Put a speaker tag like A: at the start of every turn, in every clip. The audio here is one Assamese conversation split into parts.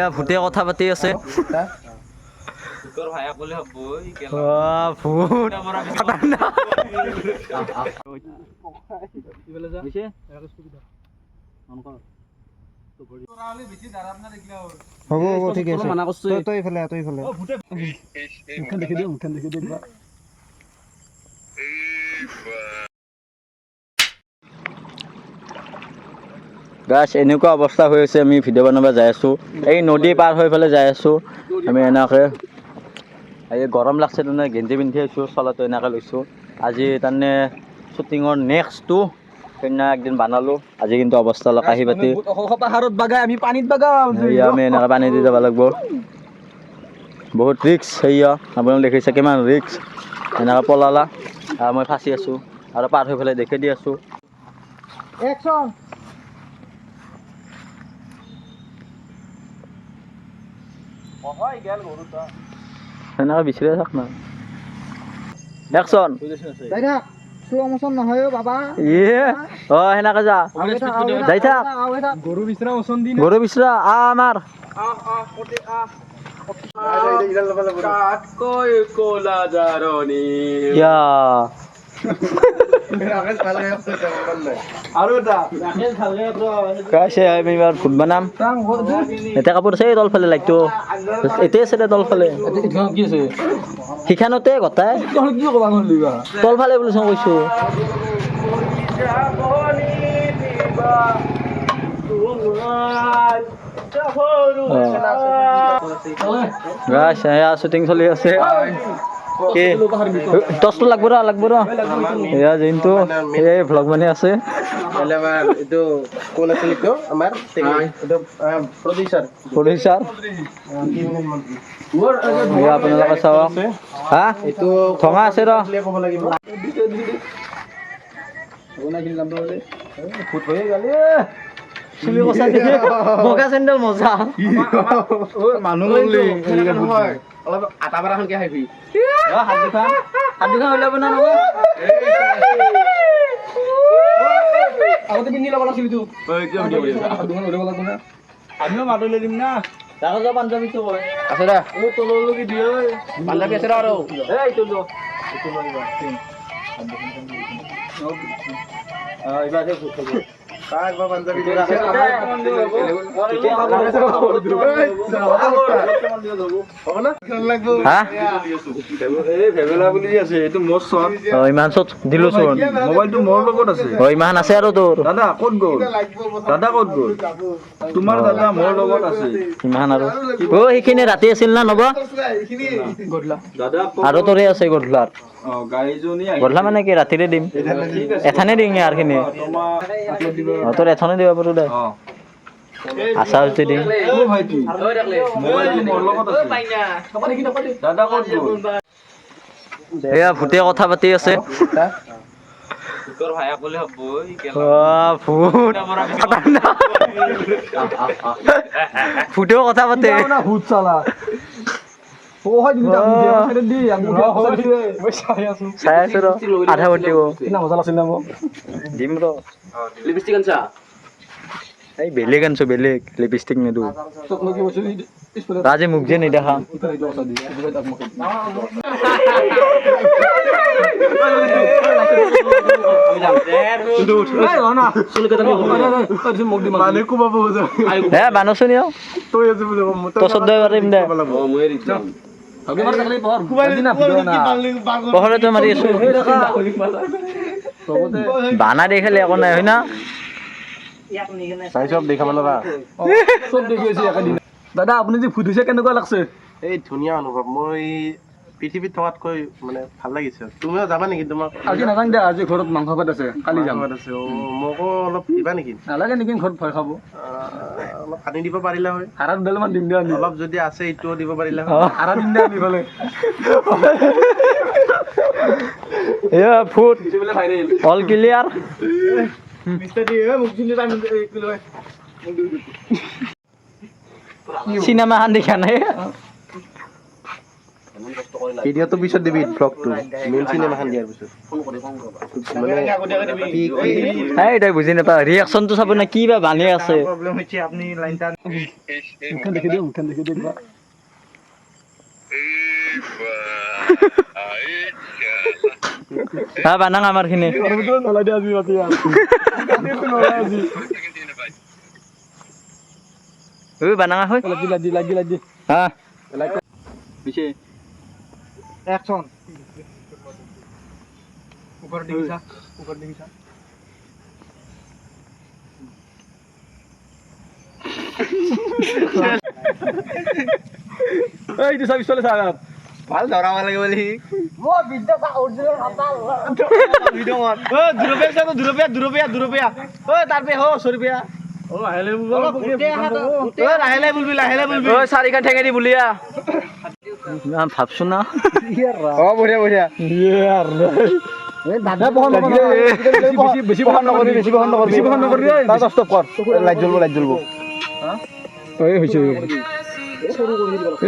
A: এয়া ভূতে কথা পাতি আছে
B: হ'ব হ'ব ঠিক আছে তই ইফালে
A: গাছ এনেকুৱা অৱস্থা হৈ আছে আমি ভিডিঅ' বনাব যাই আছোঁ এই নদী পাৰ হৈ পেলাই যাই আছোঁ আমি এনেকৈ এই গৰম লাগছে তাৰমানে গেঞ্জি পিন্ধি আছোঁ চলাটো এনেকৈ লৈছোঁ আজি তাৰমানে শ্বুটিঙৰ নেক্সটটো সেইদিনা একদিন বনালোঁ আজি কিন্তু অৱস্থা অলপ কাঁহী পাতি
B: পাহাৰত বাগাই আমি পানীত বাগাম
A: আমি এনেকৈ পানী দি যাব লাগিব বহুত ৰিক্স সেয়া আপোনালোকে দেখিছে কিমান ৰিক্স এনেকৈ পলালা আৰু মই ফাঁচি আছোঁ আৰু পাৰ হৈ পেলাই দেখি দি আছোঁ সেনেকৈ বিচাৰি থাক না একচন
B: নহয় বাবা
A: সেনেকৈ যা যাই থাক
B: গৰু বিচৰা ওচন দি
A: গৰু বিচৰা আমাৰ ফুট বনাম এতিয়া কাপোৰ আছে তল ফালে লাইটটো এতিয়া আছে দে তল ফালে
B: কি আছে
A: সিখানতে গটাই তল ফালে বুলি কৈছো শ্বুটিং চলি আছে কি টচটো লাগব ৰ এয়া যোনটো এই ভ্লগ বনাই আছে
B: এইটো কোন আছিল এইটো আমাৰ এইটো প্ৰডিউচাৰ
A: আপোনালোকে চাওক হা
B: এইটো
A: থঙা আছে ৰ
B: ক'ব লাগিব
A: চুলি কচা দেখি বগা চেণ্ডেল মজা
B: মানুহ অলপ আটা বাৰা খানকে খাবি
A: হাত দুখন ওলাব না নহয়
B: আগতে পিন্ধি ল'ব লাগিছিল তো আমিও মাতি লৈ দিম না
A: পাঞ্জাবীটো কয়
B: আছে দা
A: তললৈকে দিয়ে
B: পাঞ্জাবী আছে আৰু
A: ইমান চত দিলো চোন
B: মোবাইলটো মোৰ লগত আছে
A: ইমান আছে আৰু তোৰ
B: দাদা ক'ত গ'ল তোমাৰ দাদা মোৰ লগত আছে
A: ইমান আৰু সেইখিনি ৰাতি আছিল না নব আৰু তোৰে আছে গধূলাৰ গধূলা মানে কি ৰাতিৰে দিম এথানে দিম ইয়াৰ খিনি তোৰ এথনে দিব পাৰো দে আশা হৈছে দিম এয়া ভূতে কথা পাতি আছে ভূতেও কথা পাতে
B: ভূত চালা
A: চাই আছো ৰ আধা ভৰ্তিব
B: মজা আছিল না মোক
A: দিম ৰ লিপষ্টিক আনছা এই বেলেগ আনছো বেলেগ লিপষ্টিক নেদো আজি মোক যে নেদেখা বানচোন পহৰতে মাৰি আছো বানা দেখালে একো নাই হয় না
B: চাই চব দেখা পালা চব দেখি আছে দাদা আপুনি যে ভূত হৈছে কেনেকুৱা লাগছে এই ধুনীয়া অনুভৱ মই পৃথিৱীত থকাতকৈ মানে ভাল লাগিছে তুমিও যাবা নেকি তোমাক আজি নাযাওঁ দে আজি ঘৰত মাংস ভাত আছে কালি যাম আছে মোকো অলপ দিবা নেকি নালাগে নেকি ঘৰত ভয় খাব অলপ আনি দিব পাৰিলা হয় হাৰা দুডালমান দিম দে অলপ যদি আছে এইটোও দিব পাৰিলা হয় হাৰা দিম দে আমি ফালে
A: এয়া ফুট অল ক্লিয়াৰ চিনেমা খান দেখা নাই
B: ভিডিঅ'টো পিছত দিবি ব্লগটো মেইন চিনেমাখন দিয়াৰ পিছত
A: এই তই বুজি নাপাওঁ ৰিয়েকশ্যনটো চাব না কি বা বানি আছে বানাং আমাৰ খিনি বানাং হয় হা
B: অ্যাকশন এইটো চাবি চলে চাব ভাল ধৰা লাগে বুলি
A: চাৰিখন ঠেঙে দি বুলিয়া ভাবছো না
B: বঢ়িয়া বঢ়িয়া বেছি বহন নকৰিবি লাইট জ্বলব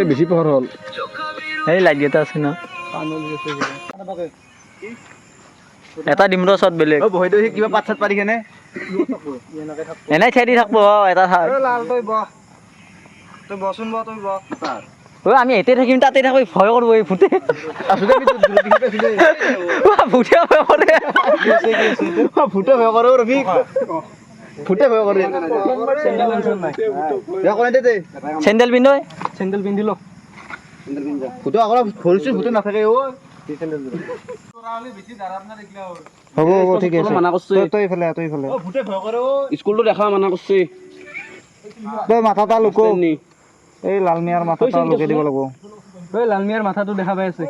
B: বেছি পোহৰ হ'ল
A: এই লাইট এটা আছে না এটা দিম ৰ চত বেলেগ
B: কিবা পাত চাত পাৰি কেনে
A: এনেই খেদি থাকবো এটা ঠাই আমি এতে থাকিম তাতে থাকো ভয় কৰবো এই ভূতে ভূতে ভয় কৰে
B: ফুটে ভয় কৰে ৰবি ফুটে ভয় কৰে
A: চেণ্ডেল পিন্ধ
B: চেণ্ডেল পিন্ধি ল ফুটো আকৌ ভৰিছো ফুটো নাথাকে হ'ব হ'ব ঠিক আছে মানা কৰছে তই ইফালে ফুটে ভয় কৰে স্কুলটো দেখা মানা কৰছে তই মাথাটা লুকো এই লালমিয়াৰ মাথাটা লুকাই দিব লাগিব এই লালমিয়াৰ মাথাটো দেখা পাই আছে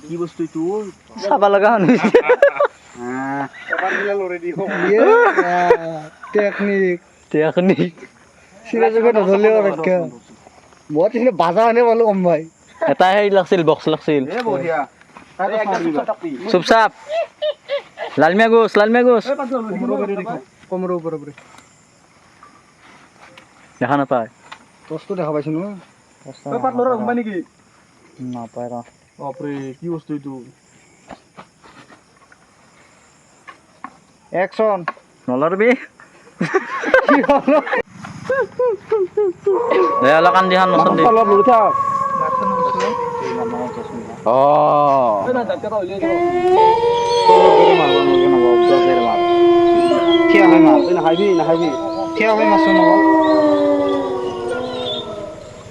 B: কি বস্তু এইটো
A: চাবা লগা হৈছে টেকনিক এটা হেৰি লাগছিল বক্স লাগছিল চুপ চাপ লালমিয়া গোছ দেখা নাপায়
B: বস্তু দেখা পাইছো ন নেকি
A: নাপায় ৰ
B: বাপৰে কি বস্তু এইটো একশন
A: নলৰবি দে অলপ কান্দি খান নচন দে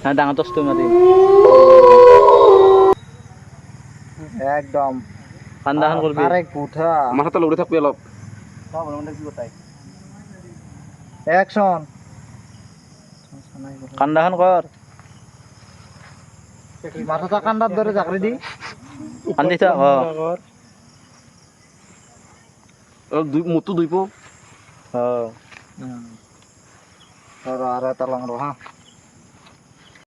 A: ডাঙৰ টচটো মাৰি
B: একদম
A: কান্দাখান কৰবি
B: মাথাটা লৰি থাকবি অলপ একশন
A: কান্দাখান কৰ
B: মাথাটা কান্দাৰ দৰে জাকৰি দি
A: কান্দি থাক
B: মুটটো ধুইব
A: অ
B: আৰু এটা লং ৰ হা